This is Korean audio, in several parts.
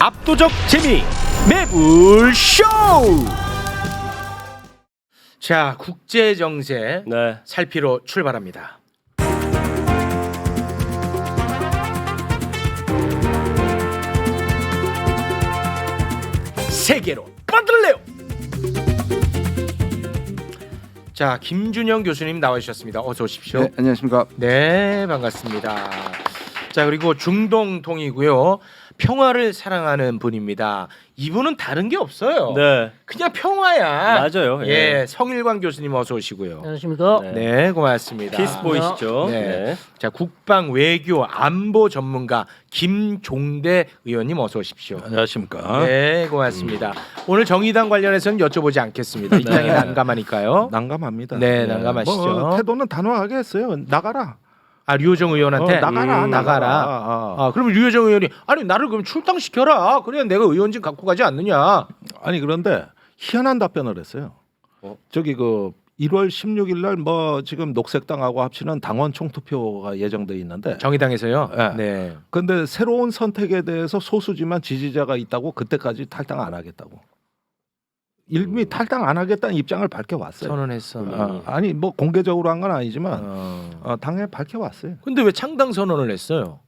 압도적 재미 매불쇼. 자, 국제 정세 네. 살피러 출발합니다. 세계로 뻗을래요. 자, 김준영 교수님 나와주셨습니다. 어서 오십시오. 네, 안녕하십니까. 네, 반갑습니다. 자, 그리고 중동통이고요. 평화를 사랑하는 분입니다. 이분은 다른 게 없어요. 네. 그냥 평화야. 맞아요. 예, 성일관 교수님 어서 오시고요. 안녕하십니까? 네. 네, 고맙습니다. 피스 보이시죠? 네. 네. 자, 국방 외교 안보 전문가 김종대 의원님 어서 오십시오. 안녕하십니까. 네, 고맙습니다. 오늘 정의당 관련해서는 여쭤보지 않겠습니다. 입장이 네. 난감하니까요. 난감합니다. 네, 난감하시죠. 뭐, 태도는 단호하게 했어요. 나가라. 아, 류호정 의원한테 나가라. 나가라. 그러면 류호정 의원이 아니 나를 그럼 출당시켜라. 그래야 내가 의원직 갖고 가지 않느냐. 아니 그런데 희한한 답변을 했어요. 저기 그 1월 16일 날 뭐 지금 녹색당하고 합치는 당원 총투표가 예정돼 있는데 정의당에서요. 네. 네. 근데 새로운 선택에 대해서 소수지만 지지자가 있다고 그때까지 탈당 안 하겠다고. 이미 탈당 안 하겠다는 입장을 밝혀왔어요. 선언했어. 아니 뭐 공개적으로 한 건 아니지만 어. 당에 밝혀왔어요. 근데 왜 창당 선언을 했어요?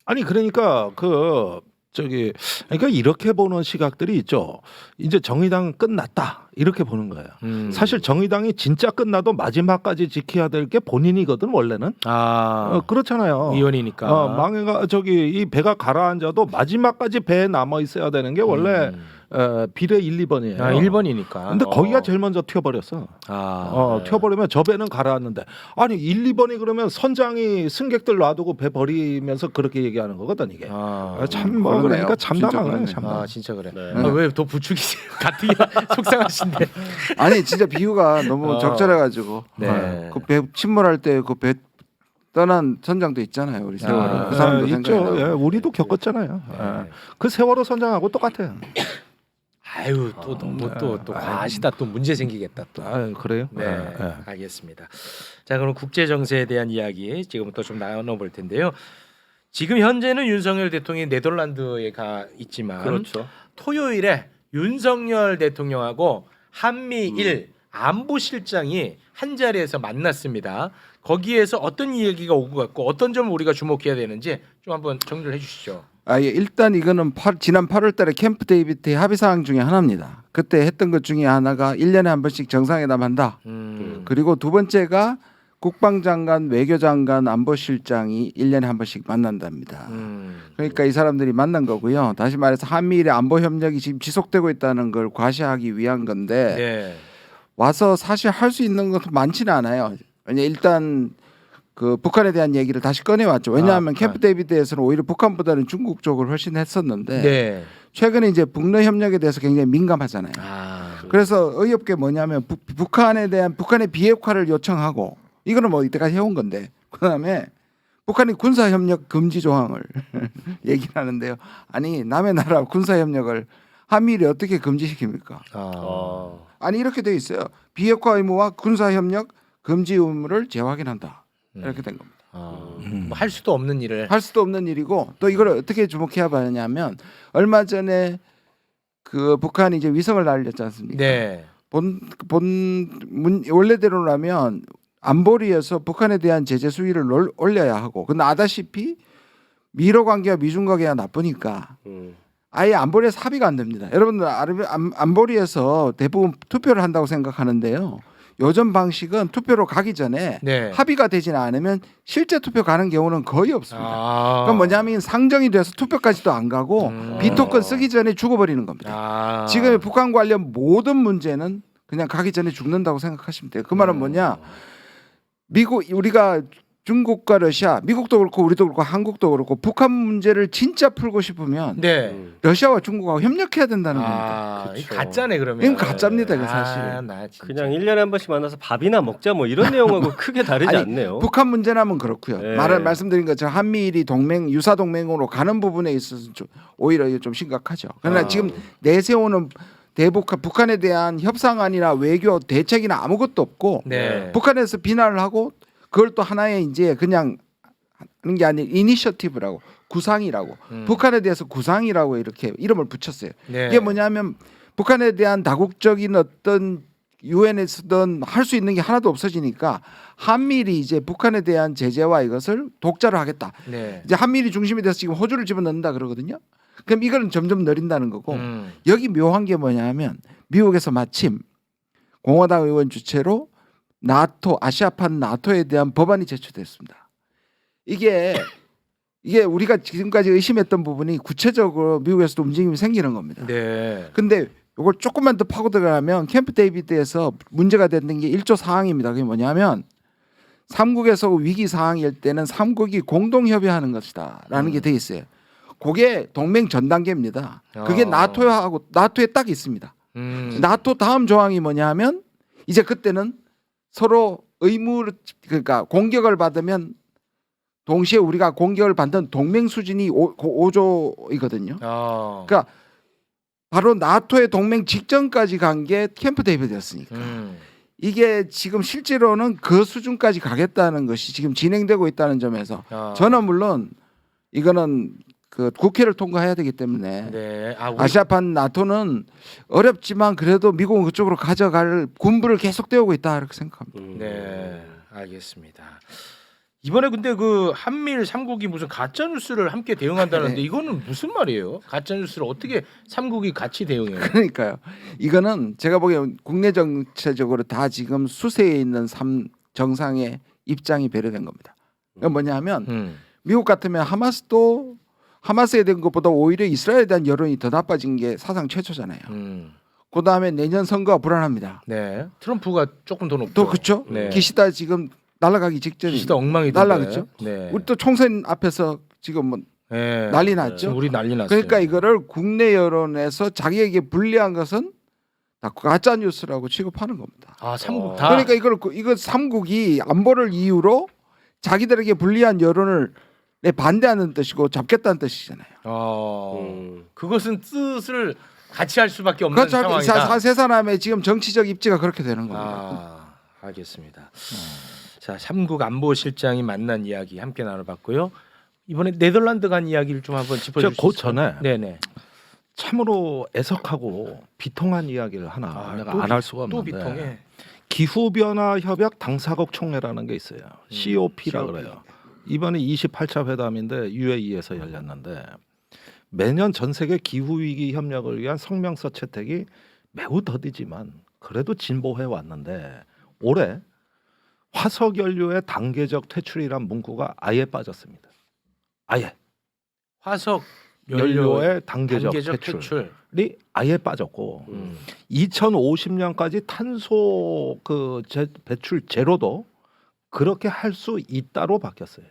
아니 그러니까 그러니까 이렇게 보는 시각들이 있죠. 이제 정의당 끝났다 이렇게 보는 거예요. 사실 정의당이 진짜 끝나도 마지막까지 지켜야 될 게 본인이거든 원래는. 그렇잖아요. 의원이니까. 망해가 이 배가 가라앉아도 마지막까지 배에 남아 있어야 되는 게 원래 비례 1, 2번이에요. 1번이니까. 근데 거기가 제일 먼저 튀어버렸어. 튀어버리면 저 배는 가라앉는데 아니 1, 2번이 그러면 선장이 승객들 놔두고 배 버리면서 그렇게 얘기하는 거거든 이게. 참 뭐 그러니까 참담하네. 아 진짜 그래. 네. 왜 더 부추기세요? 같은 속상하신데. 아니 진짜 비유가 너무 적절해가지고 네. 그 배 침몰할 때 그 배 떠난 선장도 있잖아요 우리 세월호 그 사람도 있죠. 생각나고. 예, 우리도 겪었잖아요. 네. 그 세월호 선장하고 똑같아요. 아유 또 과하시다 또 문제 생기겠다 또. 그래요? 네, 알겠습니다. 자, 그럼 국제 정세에 대한 이야기 지금부터 좀 나눠볼 텐데요. 지금 현재는 윤석열 대통령이 네덜란드에 가 있지만 그렇죠. 토요일에 윤석열 대통령하고 한미일 안보실장이 한 자리에서 만났습니다. 거기에서 어떤 이야기가 오고 갔고 어떤 점을 우리가 주목해야 되는지 좀 한번 정리를 해주시죠. 예, 일단 이거는 지난 8월달에 캠프 데이비드의 합의 사항 중에 하나입니다. 그때 했던 것 중에 하나가 1년에 한 번씩 정상회담한다. 그리고 두 번째가 국방장관, 외교장관, 안보실장이 1년에 한 번씩 만난답니다. 그러니까 이 사람들이 만난 거고요. 다시 말해서 한미일의 안보 협력이 지금 지속되고 있다는 걸 과시하기 위한 건데 네. 와서 사실 할 수 있는 것도 많지는 않아요. 왜냐 일단 그 북한에 대한 얘기를 다시 꺼내왔죠. 왜냐하면 캠프 데이비드에서는 오히려 북한보다는 중국 쪽을 훨씬 했었는데 네. 최근에 이제 북러 협력에 대해서 굉장히 민감하잖아요. 그래서 어이없게 뭐냐면 북한에 대한 북한의 비핵화를 요청하고 이거는 뭐 이때까지 해온 건데 그다음에 북한이 군사 협력 금지 조항을 얘기를 하는데요. 아니 남의 나라 군사 협력을 한미일이 어떻게 금지시킵니까? 아니 이렇게 돼 있어요. 비핵화 의무와 군사 협력 금지 의무를 재확인한다. 이렇게 된 겁니다. 뭐 할 수도 없는 일을 할 수도 없는 일이고 또 이걸 어떻게 주목해야 하냐면 얼마 전에 그 북한이 이제 위성을 날렸지 않습니까? 네. 원래대로라면 안보리에서 북한에 대한 제재 수위를 올려야 하고 근데 아다시피 미러 관계와 미중 관계가 나쁘니까 아예 안보리에서 합의가 안 됩니다. 여러분들 안보리에서 대부분 투표를 한다고 생각하는데요. 요즘 방식은 투표로 가기 전에 네. 합의가 되지는 않으면 실제 투표 가는 경우는 거의 없습니다. 그럼 뭐냐면 상정이 돼서 투표까지도 안 가고 비토권 쓰기 전에 죽어버리는 겁니다. 지금 북한 관련 모든 문제는 그냥 가기 전에 죽는다고 생각하시면 돼요. 그 말은 뭐냐? 우리가 중국과 러시아, 미국도 그렇고 우리도 그렇고 한국도 그렇고 북한 문제를 진짜 풀고 싶으면 네. 러시아와 중국하고 협력해야 된다는 겁니다. 이거 가짜네 그러면. 이건 가짜입니다, 그 사실. 나 진짜. 그냥 1년에 한 번씩 만나서 밥이나 먹자 뭐 이런 내용하고 크게 다르지 않네요. 북한 문제라면 그렇고요. 네. 말씀드린 것처럼 한미일이 유사 동맹으로 가는 부분에 있어서 오히려 좀 심각하죠. 그러나 지금 내세우는 북한에 대한 협상안이나 외교 대책이나 아무것도 없고 네. 북한에서 비난을 하고 그걸 또 하나의 이제 그냥 하는 게 아니라 이니셔티브라고 구상이라고 북한에 대해서 구상이라고 이렇게 이름을 붙였어요. 네. 이게 뭐냐면 북한에 대한 다국적인 어떤 유엔에서든 할 수 있는 게 하나도 없어지니까 한미일이 이제 북한에 대한 제재와 이것을 독자로 하겠다. 네. 이제 한미일이 중심이 돼서 지금 호주를 집어넣는다 그러거든요. 그럼 이거는 점점 늘린다는 거고 여기 묘한 게 뭐냐면 미국에서 마침 공화당 의원 주최로 나토 아시아판 나토에 대한 법안이 제출됐습니다. 이게 우리가 지금까지 의심했던 부분이 구체적으로 미국에서도 움직임이 생기는 겁니다. 네. 근데 이걸 조금만 더 파고 들어가면 캠프 데이비드에서 문제가 됐던 게 1조 사항입니다. 그게 뭐냐면 삼국에서 위기 상황일 때는 삼국이 공동 협의하는 것이다라는 게 돼 있어요. 그게 동맹 전 단계입니다. 그게 나토에 딱 있습니다. 나토 다음 조항이 뭐냐면 이제 그때는 서로 의무 그러니까 공격을 받으면 동시에 우리가 공격을 받는 동맹 수준이 5조이거든요. 그러니까 바로 나토의 동맹 직전까지 간 게 캠프 데이비드였으니까 이게 지금 실제로는 그 수준까지 가겠다는 것이 지금 진행되고 있다는 점에서 저는 물론 이거는 그 국회를 통과해야 되기 때문에 네. 아시아판 나토는 어렵지만 그래도 미국은 그쪽으로 가져갈 군부를 계속 떼우고 있다 이렇게 생각합니다. 네, 알겠습니다. 이번에 근데 그 한미일 삼국이 무슨 가짜 뉴스를 함께 대응한다는데 네. 이거는 무슨 말이에요? 가짜 뉴스를 어떻게 삼국이 같이 대응해요? 그러니까요. 이거는 제가 보기엔 국내 정체적으로 다 지금 수세에 있는 정상의 입장이 배려된 겁니다. 그러니까 뭐냐면 미국 같으면 하마스에 대한 것보다 오히려 이스라엘에 대한 여론이 더 나빠진 게 사상 최초잖아요. 그 다음에 내년 선거가 불안합니다. 네, 트럼프가 조금 더 높죠. 또 그렇죠. 네. 기시다 지금 날아가기 직전이 기시다 엉망이 날아갔죠. 네. 우리 또 총선 앞에서 지금 뭐 네. 난리 났죠. 지금 우리 난리 났어요. 그러니까 이거를 국내 여론에서 자기에게 불리한 것은 다 가짜 뉴스라고 취급하는 겁니다. 삼국 다. 그러니까 이거 삼국이 안보를 이유로 자기들에게 불리한 여론을 반대하는 뜻이고 잡겠다는 뜻이잖아요. 그것은 뜻을 같이 할 수밖에 없는 그렇죠. 상황이다. 세 사람의 지금 정치적 입지가 그렇게 되는 겁니다. 알겠습니다. 자, 삼국 안보실장이 만난 이야기 함께 나눠봤고요. 이번에 네덜란드 간 이야기를 좀 한번 짚어주시죠. 그 전에 네네. 참으로 애석하고 비통한 이야기를 하나 내가 안 할 수가 또 없는데 비통해. 기후변화 협약 당사국 총회라는 게 있어요. COP라 그래요. 이번에 28차 회담인데 UAE에서 열렸는데 매년 전 세계 기후 위기 협력을 위한 성명서 채택이 매우 더디지만 그래도 진보해 왔는데 올해 화석 연료의 단계적 퇴출이란 문구가 아예 빠졌습니다. 아예 화석 연료의 단계적 퇴출이 아예 빠졌고 2050년까지 탄소 배출 제로도 그렇게 할 수 있다로 바뀌었어요.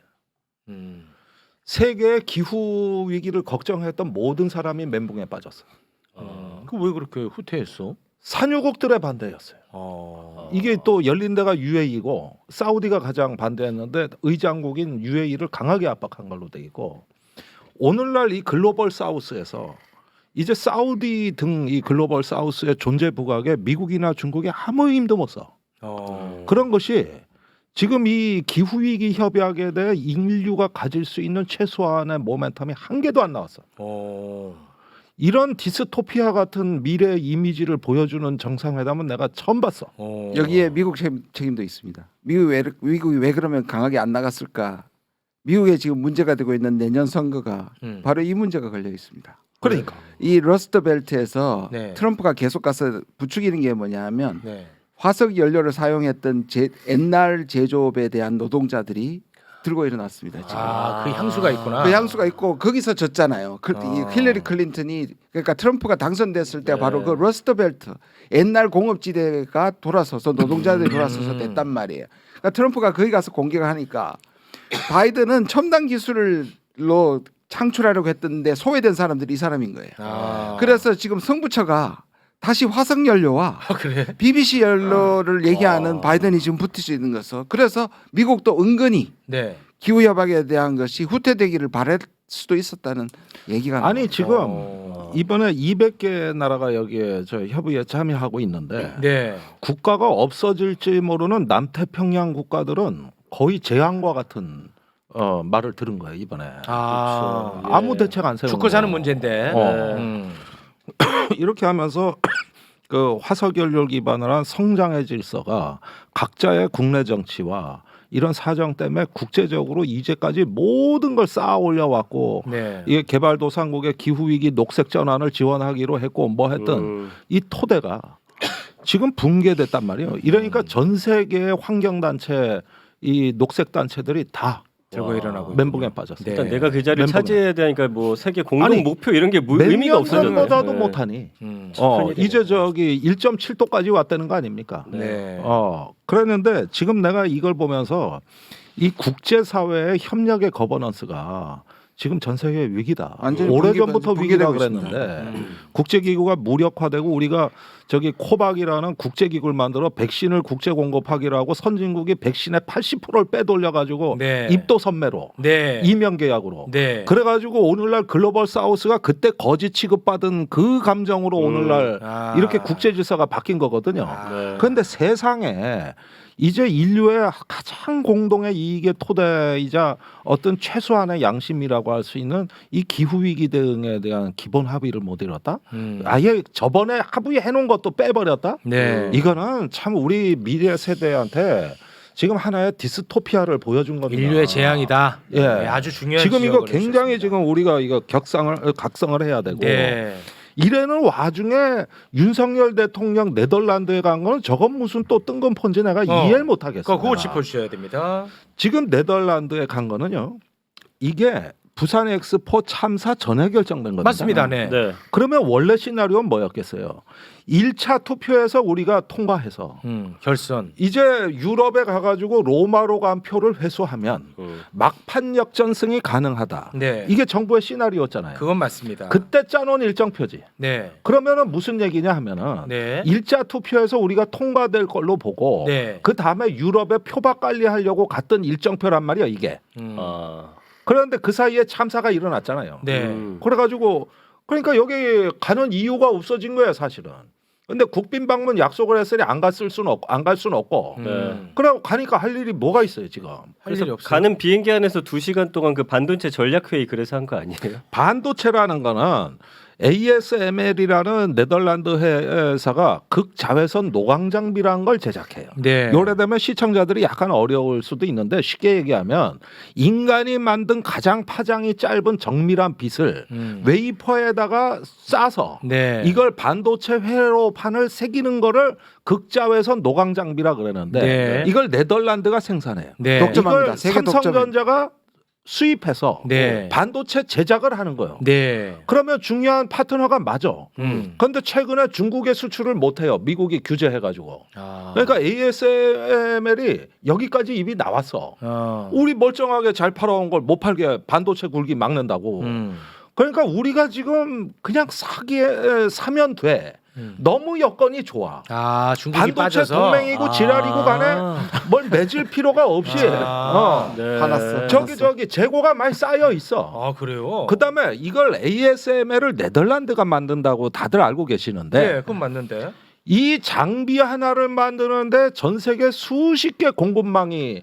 세계의 기후 위기를 걱정했던 모든 사람이 멘붕에 빠졌어. 그 왜 그렇게 후퇴했어? 산유국들의 반대였어요. 이게 또 열린 데가 UAE고 사우디가 가장 반대했는데 의장국인 UAE를 강하게 압박한 걸로 돼 있고 오늘날 이 글로벌 사우스에서 이제 사우디 등 이 글로벌 사우스의 존재 부각에 미국이나 중국이 아무 힘도 못 써. 그런 것이 지금 이 기후 위기 협약에 대해 인류가 가질 수 있는 최소한의 모멘텀이 한 개도 안 나왔어. 이런 디스토피아 같은 미래 이미지를 보여주는 정상회담은 내가 처음 봤어. 여기에 미국 책임도 있습니다. 미국이 왜 그러면 강하게 안 나갔을까? 미국에 지금 문제가 되고 있는 내년 선거가 바로 이 문제가 걸려 있습니다. 그러니까 이 러스트 벨트에서 네. 트럼프가 계속 가서 부추기는 게 뭐냐면 네. 화석 연료를 사용했던 옛날 제조업에 대한 노동자들이 들고 일어났습니다. 지금. 그 향수가 있구나. 그 향수가 있고 거기서 졌잖아요. 이 힐러리 클린턴이 그러니까 트럼프가 당선됐을 때 바로 그 러스트 벨트 옛날 공업지대가 돌아서서 노동자들이 돌아서서 됐단 말이에요. 그러니까 트럼프가 거기 가서 공격을 하니까 바이든은 첨단 기술로 창출하려고 했던데 소외된 사람들이 이 사람인 거예요. 그래서 지금 승부처가 다시 화석 연료와 그래? BBC 연료를 얘기하는 바이든이 지금 붙을 수 있는 것을 그래서 미국도 은근히 네. 기후 협약에 대한 것이 후퇴되기를 바랄 수도 있었다는 얘기가 아니 나와요. 지금 이번에 200개 나라가 여기에 저 협의에 참여하고 있는데 네. 국가가 없어질지 모르는 남태평양 국가들은 거의 재앙과 같은 말을 들은 거예요 이번에. 아, 그렇죠. 아무 대책 안 세우는 죽고 사는 거예요. 문제인데. 어. 이렇게 하면서 그 화석연료를 기반으로 한 성장의 질서가 각자의 국내 정치와 이런 사정 때문에 국제적으로 이제까지 모든 걸 쌓아 올려왔고 네. 이게 개발도상국의 기후 위기 녹색 전환을 지원하기로 했고 뭐 했든 이 토대가 지금 붕괴됐단 말이에요. 이러니까 전 세계의 환경 단체 이 녹색 단체들이 다 들고 일어나고 멘붕에 빠졌어요. 네. 일단 내가 그 자리를 멘붕에. 차지해야 되니까 뭐 세계 공동 아니, 목표 이런 게 의미가 몇년 없어졌네. 전보다도 네. 못하니. 큰일이네. 이제 저기 1.7도까지 왔다는 거 아닙니까? 네. 그랬는데 지금 내가 이걸 보면서 이 국제사회의 협력의 거버넌스가 지금 전 세계 위기다. 완전히 오래전부터 위기라 붕괴되고 있습니다. 그랬는데 국제기구가 무력화되고 우리가 저기 코박이라는 국제기구를 만들어 백신을 국제 공급하기로 하고 선진국이 백신의 80%를 빼돌려 가지고 네. 입도 선매로 네. 이면 계약으로 네. 그래가지고 오늘날 글로벌 사우스가 그때 거지 취급받은 그 감정으로 오늘날 아. 이렇게 국제 질서가 바뀐 거거든요. 네. 그런데 세상에 이제 인류의 가장 공동의 이익의 토대이자 어떤 최소한의 양심이라고 할 수 있는 이 기후 위기 등에 대한 기본 합의를 못 이뤘다. 아예 저번에 합의해 놓은 것도 빼버렸다. 네. 이거는 참 우리 미래 세대한테 지금 하나의 디스토피아를 보여준 겁니다. 인류의 재앙이다. 예. 네, 아주 중요한 지금 이거 지적을 굉장히 해주셨습니다. 지금 우리가 이거 각성을 해야 되고 네. 이래는 와중에 윤석열 대통령 네덜란드에 간 거는 저건 무슨 또 뜬금 폰지 내가 이해를 못 하겠어요. 그거 짚어주셔야 됩니다. 지금 네덜란드에 간 거는요. 이게 부산 엑스포 참사 전에 결정된 겁니다. 맞습니다. 네. 네. 그러면 원래 시나리오는 뭐였겠어요? 1차 투표에서 우리가 통과해서 결선. 이제 유럽에 가가지고 로마로 간 표를 회수하면 막판 역전승이 가능하다. 네. 이게 정부의 시나리오였잖아요. 그건 맞습니다. 그때 짜놓은 일정표지. 네. 그러면은 무슨 얘기냐 하면은 네. 1차 투표에서 우리가 통과될 걸로 보고 네. 그 다음에 유럽에 표박 관리하려고 갔던 일정표란 말이야 이게. 아. 그런데 그 사이에 참사가 일어났잖아요. 네. 그래가지고 그러니까 여기 가는 이유가 없어진 거예요 사실은. 근데 국빈 방문 약속을 했으니 안 갈 수는 없고. 그래 가니까 할 일이 뭐가 있어요 지금. 할 그래서 일이 없어요. 가는 비행기 안에서 2시간 동안 그 반도체 전략 회의 그래서 한 거 아니에요? 반도체라는 거는 ASML이라는 네덜란드 회사가 극자외선 노광 장비라는 걸 제작해요. 네. 요래되면 시청자들이 약간 어려울 수도 있는데 쉽게 얘기하면 인간이 만든 가장 파장이 짧은 정밀한 빛을 웨이퍼에다가 싸서 네. 이걸 반도체 회로판을 새기는 거를 극자외선 노광 장비라 그러는데 네. 이걸 네덜란드가 생산해요. 네. 독점합니다. 이걸 세계 독점입니다. 삼성전자가 수입해서 네. 반도체 제작을 하는 거예요. 네. 그러면 중요한 파트너가 맞아. 음. 그런데 최근에 중국에 수출을 못해요. 미국이 규제해가지고. 아. 그러니까 ASML이 여기까지 입이 나왔어. 우리 멀쩡하게 잘 팔아온 걸 못 팔게 반도체 굴기 막는다고. 그러니까 우리가 지금 그냥 사면 돼. 너무 여건이 좋아. 아, 중국이 반도체 빠져서 동맹이고 지랄이고 간에 뭘 맺을 필요가 없이 네. 화났어. 저기 재고가 많이 쌓여 있어. 아, 그래요? 그다음에 이걸 ASML을 네덜란드가 만든다고 다들 알고 계시는데 네, 그건 맞는데. 이 장비 하나를 만드는데 전 세계 수십 개 공급망이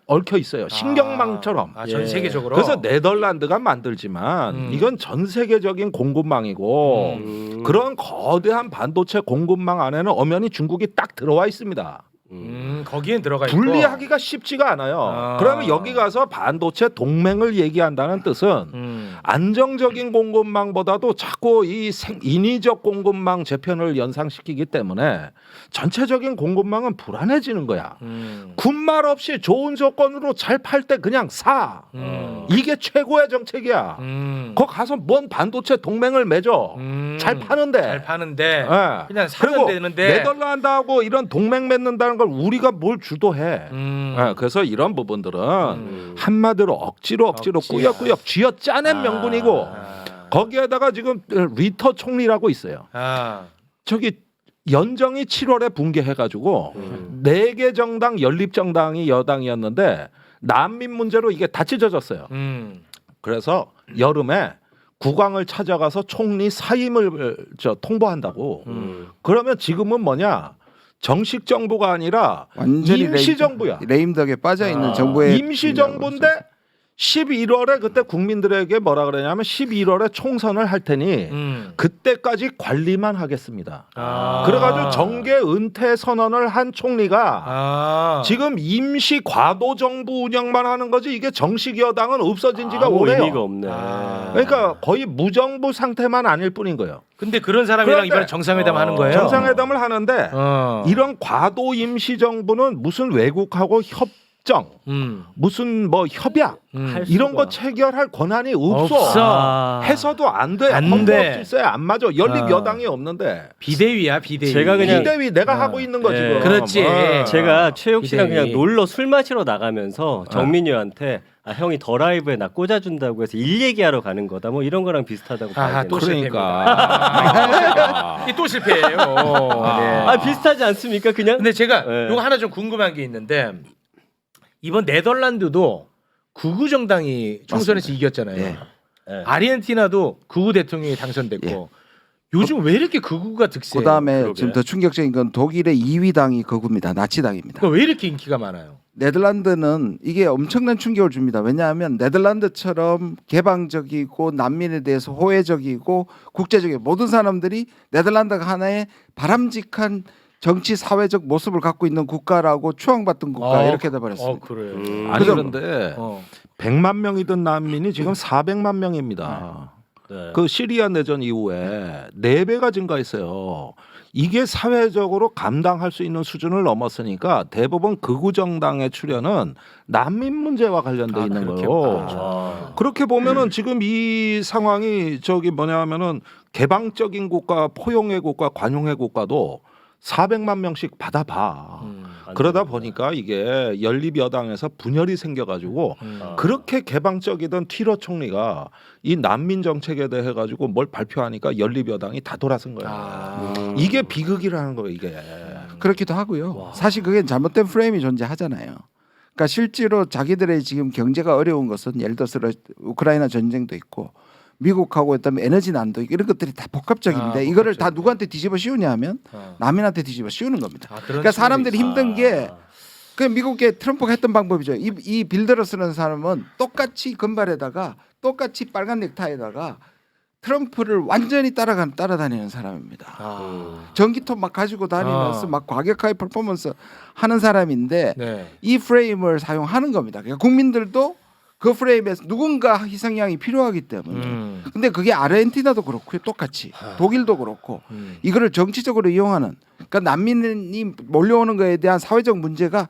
얽혀 있어요. 신경망처럼. 아, 전 예. 세계적으로. 그래서 네덜란드가 만들지만 이건 전 세계적인 공급망이고 그런 거대한 반도체 공급망 안에는 엄연히 중국이 딱 들어와 있습니다. 거기엔 들어가 있고. 분리하기가 쉽지가 않아요. 아. 그러면 여기 가서 반도체 동맹을 얘기한다는 뜻은 안정적인 공급망보다도 자꾸 이 인위적 공급망 재편을 연상시키기 때문에 전체적인 공급망은 불안해지는 거야. 군말 없이 좋은 조건으로 잘 팔 때 그냥 사. 이게 최고의 정책이야. 거 가서 뭔 반도체 동맹을 맺어. 잘 파는데. 잘 파는데. 예. 그냥 사면 그리고 되는데. 네덜란드하고 이런 동맹 맺는다는 걸 우리가 뭘 주도해. 예, 그래서 이런 부분들은 한마디로 억지로 억지야. 꾸역꾸역 쥐어 짜낸 명분이고 거기에다가 지금 리터 총리라고 있어요. 저기 연정이 7월에 붕괴해가지고 4개 정당 연립정당이 여당이었는데 난민 문제로 이게 다 찢어졌어요. 그래서 여름에 국왕을 찾아가서 총리 사임을 통보한다고. 그러면 지금은 뭐냐? 정식 정부가 아니라 완전히 임시 정부야. 레임덕에 빠져 있는 정부의 임시 정부인데 11월에 그때 국민들에게 뭐라 그러냐면 11월에 총선을 할 테니 그때까지 관리만 하겠습니다. 그래가지고 정계 은퇴 선언을 한 총리가 지금 임시 과도 정부 운영만 하는 거지 이게 정식 여당은 없어진 지가 아무 오래요. 의미가 없네. 그러니까 거의 무정부 상태만 아닐 뿐인 거예요. 근데 그런 사람이랑 그런데 이번에 정상회담 하는 거예요. 정상회담을 하는데 이런 과도 임시 정부는 무슨 외국하고 협정, 무슨 뭐 협약 이런 거 체결할 권한이 없어. 해서도 안 돼. 안 돼. 헌법질서에 안 맞아. 연립 여당이 없는데. 비대위야 비대위. 제가 그냥- 비대위 내가 하고 있는 거 지금. 그렇지. 제가 최욱 씨랑 비대위. 그냥 놀러 술 마시러 나가면서 정민이한테 형이 더 라이브에 나 꽂아준다고 해서 일 얘기하러 가는 거다. 뭐 이런 거랑 비슷하다고 봐야겠네. 또 그러니까. 또 실패예요. 네. 비슷하지 않습니까? 그냥. 근데 제가 네. 요거 하나 좀 궁금한 게 있는데 이번 네덜란드도 극우 정당이 총선에서 이겼잖아요. 예. 네. 아르헨티나도 극우 대통령이 당선됐고 예. 요즘 왜 이렇게 극우가 득세해요? 그다음에 그러게. 지금 더 충격적인 건 독일의 2위 당이 극우입니다. 나치당입니다. 그러니까 왜 이렇게 인기가 많아요? 네덜란드는 이게 엄청난 충격을 줍니다. 왜냐하면 네덜란드처럼 개방적이고 난민에 대해서 호혜적이고 국제적인 모든 사람들이 네덜란드가 하나의 바람직한 정치 사회적 모습을 갖고 있는 국가라고 추앙받던 국가 이렇게 돼버렸습니다. 그래요. 아니 그죠? 그런데 어. 100만 명이던 난민이 지금 400만 명입니다. 네. 그 시리아 내전 이후에 4배가 증가했어요. 이게 사회적으로 감당할 수 있는 수준을 넘었으니까 대부분 극우 정당의 출현은 난민 문제와 관련돼 있는 그렇게 거예요. 보죠. 그렇게 보면은 지금 이 상황이 저기 뭐냐면은 개방적인 국가, 포용의 국가, 관용의 국가도 400만 명씩 받아봐. 그러다 보니까 이게 연립 여당에서 분열이 생겨가지고 그렇게 개방적이던 티러 총리가 이 난민 정책에 대해 가지고 뭘 발표하니까 연립 여당이 다 돌아선 거야. 이게 비극이라는 거예요. 이게. 그렇기도 하고요. 사실 그게 잘못된 프레임이 존재하잖아요. 그러니까 실제로 자기들의 지금 경제가 어려운 것은 예를 들어서 우크라이나 전쟁도 있고 미국하고 그다음에 에너지 난도 있고 이런 것들이 다 복합적인데 이거를 다 누구한테 뒤집어 씌우냐 하면 남인한테 뒤집어 씌우는 겁니다. 그러니까 사람들이 힘든 게 그 미국의 트럼프가 했던 방법이죠. 이 빌더러스라는 사람은 똑같이 금발에다가 똑같이 빨간 넥타이에다가 트럼프를 완전히 따라다니는 사람입니다. 전기톱 막 가지고 다니면서 막 과격하게 퍼포먼스 하는 사람인데 네. 이 프레임을 사용하는 겁니다. 그러니까 국민들도 그 프레임에서 누군가 희생양이 필요하기 때문에. 근데 그게 아르헨티나도 그렇고요. 똑같이. 독일도 그렇고. 이거를 정치적으로 이용하는. 그러니까 난민이 몰려오는 거에 대한 사회적 문제가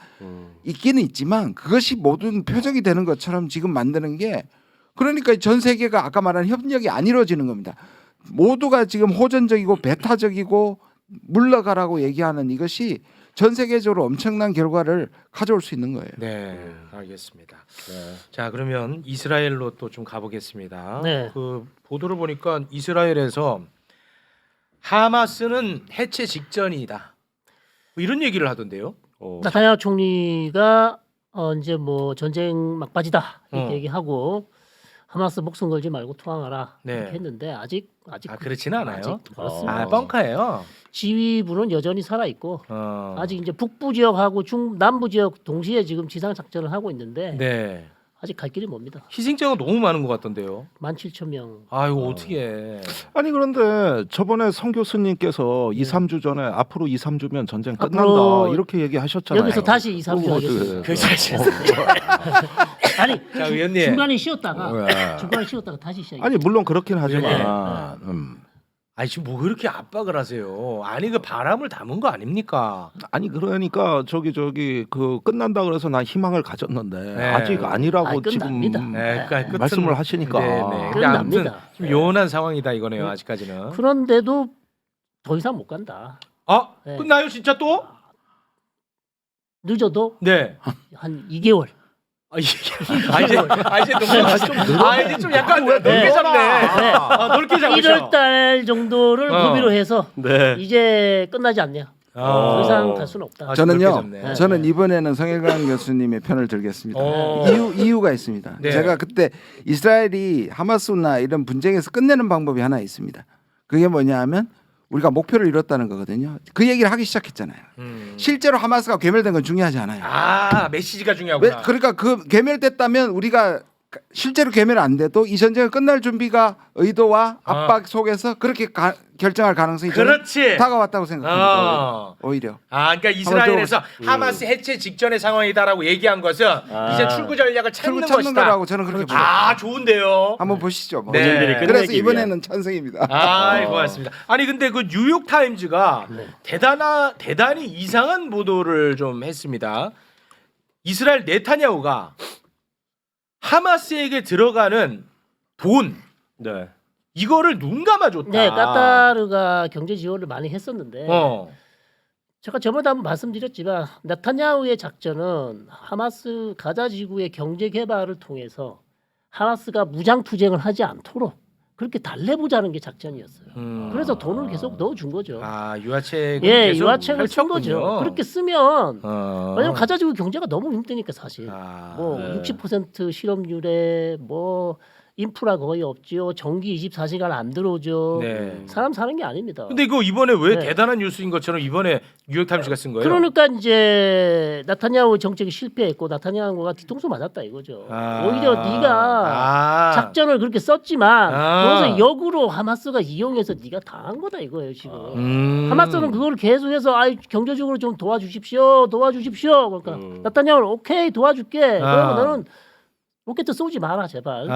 있기는 있지만 그것이 모든 표적이 되는 것처럼 지금 만드는 게 그러니까 전 세계가 아까 말한 협력이 안 이루어지는 겁니다. 모두가 지금 호전적이고 배타적이고 물러가라고 얘기하는 이것이 전 세계적으로 엄청난 결과를 가져올 수 있는 거예요. 네, 알겠습니다. 자, 그러면 이스라엘로 또 좀 가보겠습니다. 네. 그 보도를 보니까 이스라엘에서 하마스는 해체 직전이다. 뭐 이런 얘기를 하던데요. 나타냐후 총리가 이제 뭐 전쟁 막바지다 이렇게 어. 얘기하고 하마스 목숨 걸지 말고 투항하라 네. 이렇게 했는데 아직 그렇지는 않아요. 아직 그렇습니다. 뻥카예요. 지휘부는 여전히 살아 있고 아직 이제 북부 지역하고 남부 지역 동시에 지금 지상 작전을 하고 있는데 네. 아직 갈 길이 멉니다. 희생자가 너무 많은 것 같던데요. 17,000명. 아이고 어떻게? 아니 그런데 저번에 성 교수님께서 2, 3주 전에 앞으로 2, 3주면 전쟁 끝난다 앞으로 이렇게 얘기하셨잖아요. 여기서 다시 2, 3주 그거 하겠습니다. 그 사실. 아니 자, 의원님. 중간에 쉬었다가 네. 중간에 쉬었다가 다시 시작. 아니 물론 그렇긴 네. 하지만 아니 지금 뭐 그렇게 압박을 하세요? 아니 그 바람을 담은 거 아닙니까? 아니 그러니까 저기 그 끝난다 그래서 난 희망을 가졌는데 네. 아직 아니라고 끝납니다. 지금 네, 그러니까 끝은- 말씀을 하시니까 네, 네. 근데 아무튼 끝납니다. 좀 요원한 상황이다 이거네요. 아직까지는. 그런데도 더 이상 못 간다. 아 네. 끝나요 진짜 또? 늦어도 네. 한 2개월. 이제 너무 이제 좀 약간 넓게 잡네. 넓게 잡으셔. 1월 달 정도를 무비로 해서 네. 이제 끝나지 않냐. 더 이상 갈 수는 없다. 저는요. 넓게 저는 이번에는 성일관 교수님의 편을 들겠습니다. 이유가 있습니다. 네. 제가 그때 이스라엘이 하마스나 이런 분쟁에서 끝내는 방법이 하나 있습니다. 그게 뭐냐 하면 우리가 목표를 이뤘다는 거거든요. 그 얘기를 하기 시작했잖아요. 실제로 하마스가 괴멸된 건 중요하지 않아요. 아 메시지가 중요하구나. 그러니까 그 괴멸됐다면 우리가 실제로 괴멸 안 돼도 이 전쟁이 끝날 준비가 의도와 압박 속에서 그렇게 결정할 가능성이 저는 그렇지. 다가왔다고 생각합니다. 오히려. 아, 그러니까 이스라엘에서 하마스 해체 직전의 상황이다라고 얘기한 것은 이제 출구 전략을 찾는 것이다. 거라고 저는 그렇게 봅니다. 아, 좋은데요. 한번 보시죠. 뭐. 네. 본인들이 끝내기 그래서 위한. 이번에는 찬성입니다. 아, 고맙습니다. 아니 근데 그 뉴욕 타임즈가 대단히 이상한 보도를 좀 했습니다. 이스라엘 네타냐후가 하마스에게 들어가는 돈 네. 이거를 눈 감아줬다. 네, 까타르가 경제 지원을 많이 했었는데 제가 저번에 한번 말씀드렸지만 네타냐후의 작전은 하마스 가자 지구의 경제 개발을 통해서 하마스가 무장 투쟁을 하지 않도록 그렇게 달래보자는 게 작전이었어요. 그래서 돈을 계속 넣어준 거죠. 아, 유화책 예, 유화책을 쓴 거죠. 그렇게 쓰면 어. 왜냐면 가자 지구 경제가 너무 힘드니까 사실 아, 뭐 네. 60% 실업률에 뭐 인프라 거의 없죠. 전기 24시간 안 들어오죠. 네. 사람 사는 게 아닙니다. 근데 이거 이번에 왜 네. 대단한 뉴스인 것처럼 이번에 뉴욕 타임스가 쓴 거예요? 그러니까 이제 나타냐후 정책이 실패했고 나타냐후가 뒤통수 맞았다 이거죠. 오히려 네가 작전을 그렇게 썼지만 그것을 역으로 하마스가 이용해서 네가 당한 거다 이거예요 지금. 하마스는 그걸 계속해서 경제적으로 좀 도와주십시오. 그러니까 나타냐후를 오케이 도와줄게. 그러면 너는 로켓 쏘지 마라 제발.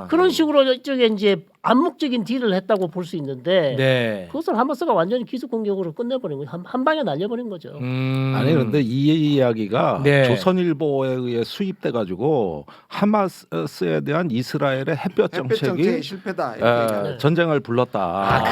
그런 식으로 이쪽에 이제 암묵적인 딜을 했다고 볼 수 있는데 네. 그것을 하마스가 완전히 기습 공격으로 끝내버린 거예요. 한 방에 날려버린 거죠. 아니 그런데 이 이야기가 네. 조선일보에 의해 수입돼 가지고 하마스에 대한 이스라엘의 햇볕 정책이 정책이 실패다. 이렇게 얘기하죠. 네. 전쟁을 불렀다.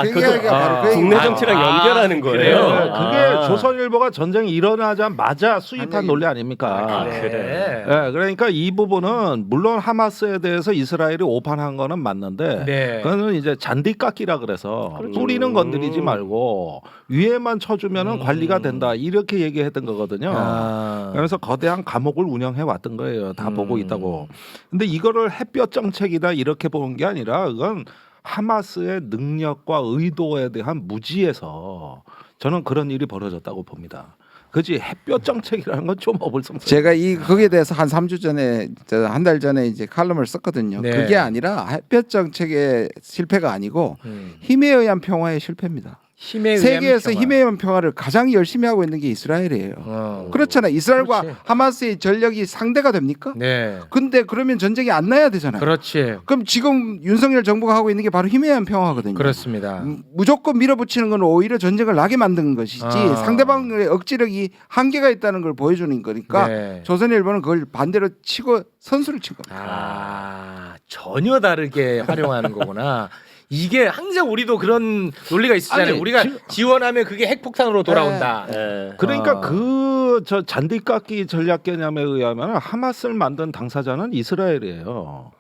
그 얘기가 바로 그 국내 얘기입니다. 정치랑 연결하는 거예요. 그래요? 그게 조선일보가 전쟁이 일어나자마자 수입한 논리 아닙니까? 그래. 네, 그러니까 이 부분은 물론 하마스에 대해서 이스라엘이 오판한 거는 맞는데 네. 그거는 이제 잔디 깎기라 그래서 뿌리는 건드리지 말고 위에만 쳐주면은 관리가 된다 이렇게 얘기했던 거거든요. 그래서 거대한 감옥을 운영해 왔던 거예요. 다 보고 있다고. 근데 이거를 햇볕 정책이다 이렇게 보는 게 아니라 그건 하마스의 능력과 의도에 대한 무지에서 저는 그런 일이 벌어졌다고 봅니다. 그지 햇볕 정책이라는 건 좀 어불성설. 제가 거기에 대해서 한 3주 전에 한 달 전에 이제 칼럼을 썼거든요. 네. 그게 아니라 햇볕 정책의 실패가 아니고 힘에 의한 평화의 실패입니다. 세계에서 힘에 의한 평화를 가장 열심히 하고 있는 게 이스라엘이에요. 그렇잖아요. 이스라엘과 그렇지. 하마스의 전력이 상대가 됩니까? 네. 근데 그러면 전쟁이 안 나야 되잖아요. 그렇지. 그럼 지금 윤석열 정부가 하고 있는 게 바로 힘에 의한 평화거든요. 그렇습니다. 무조건 밀어붙이는 건 오히려 전쟁을 나게 만드는 것이지 아. 상대방의 억지력이 한계가 있다는 걸 보여주는 거니까 네. 조선일보는 그걸 반대로 치고 선수를 친 겁니다. 전혀 다르게 활용하는 거구나. 이게 항상 우리도 그런 논리가 있었잖아요. 아니, 우리가 지원하면 그게 핵폭탄으로 돌아온다. 네. 그러니까 저 잔디 깎기 전략 개념에 의하면 하마스를 만든 당사자는 이스라엘이에요.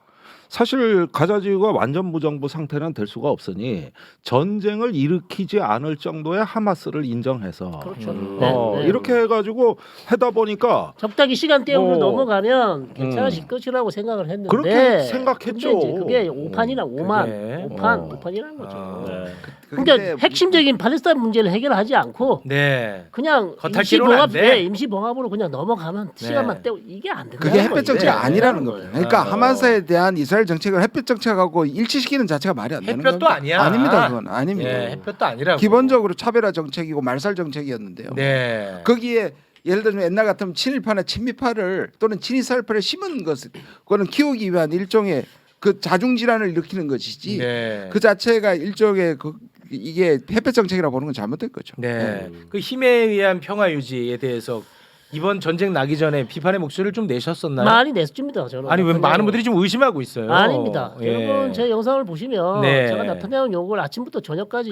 사실 가자 지구가 완전 무정부 상태는 될 수가 없으니 전쟁을 일으키지 않을 정도의 하마스를 인정해서 그렇죠. 이렇게 해가지고 하다 보니까 적당히 시간 때우고 뭐, 넘어가면 괜찮아질 것이라고 생각을 했는데 그렇게 생각했죠. 근데 이제 그게 오판이나 오만, 그래. 오판이라는 거죠. 네. 그러니까 핵심적인 팔레스타인 문제를 해결하지 않고 네. 그냥 겉핥기로는 안 돼. 임시봉합으로 그냥 넘어가면 시간만 때우 이게 안 된다. 그게 햇볕 정책이 아니라는 겁니다. 그러니까 어. 하마스에 대한 이스라엘 정책을 햇볕 정책하고 일치시키는 자체가 말이 안 되는 햇볕도 겁니다. 아니야. 아닙니다. 그건 아닙니다. 예, 햇볕도 아니라고. 기본적으로 차별화 정책이고 말살 정책이었는데요. 네. 거기에 예를 들면 옛날 같으면 친일파나 친미파를 또는 친이스라엘파를 심은 것을 그거는 키우기 위한 일종의 그 자중 질환을 일으키는 것이지 네. 그 자체가 일종의 이게 햇볕 정책이라고 보는 건 잘못된 거죠. 네. 그 힘에 의한 평화 유지에 대해서 이번 전쟁 나기 전에 비판의 목소리를 좀 내셨었나요? 많이 냈습니다. 저는. 아니 왜 많은 분들이 좀 의심하고 있어요. 아닙니다. 예. 여러분 제 영상을 보시면 네. 제가 나타내는 욕을 아침부터 저녁까지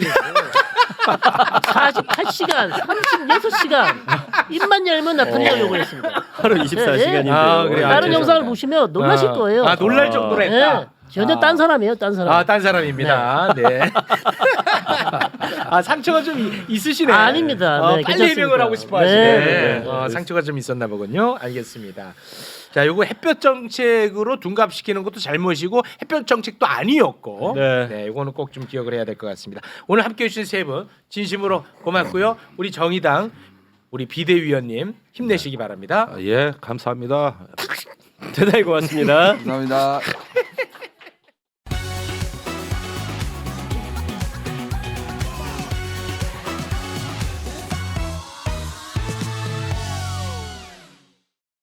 48시간, 36시간 입만 열면 나타내는 욕을 했습니다. 하루 24시간인데요. 아, 그래요? 다른 죄송합니다. 영상을 보시면 놀라실 거예요. 놀랄 정도로 했다. 네. 전혀 딴 사람이에요, 딴 사람. 딴 사람입니다. 네. 상처가 좀 있으시네. 아닙니다. 네, 빨리 괜찮습니다. 해명을 하고 싶어 하시네. 네. 상처가 좀 있었나 보군요. 알겠습니다. 자, 요거 햇볕 정책으로 둔갑시키는 것도 잘못이고 햇볕 정책도 아니었고, 네. 요거는 꼭 좀 기억을 해야 될 것 같습니다. 오늘 함께해 주신 세 분 진심으로 고맙고요. 우리 정의당 우리 비대위원님 힘내시기 바랍니다. 예, 감사합니다. 대단히 고맙습니다. 감사합니다.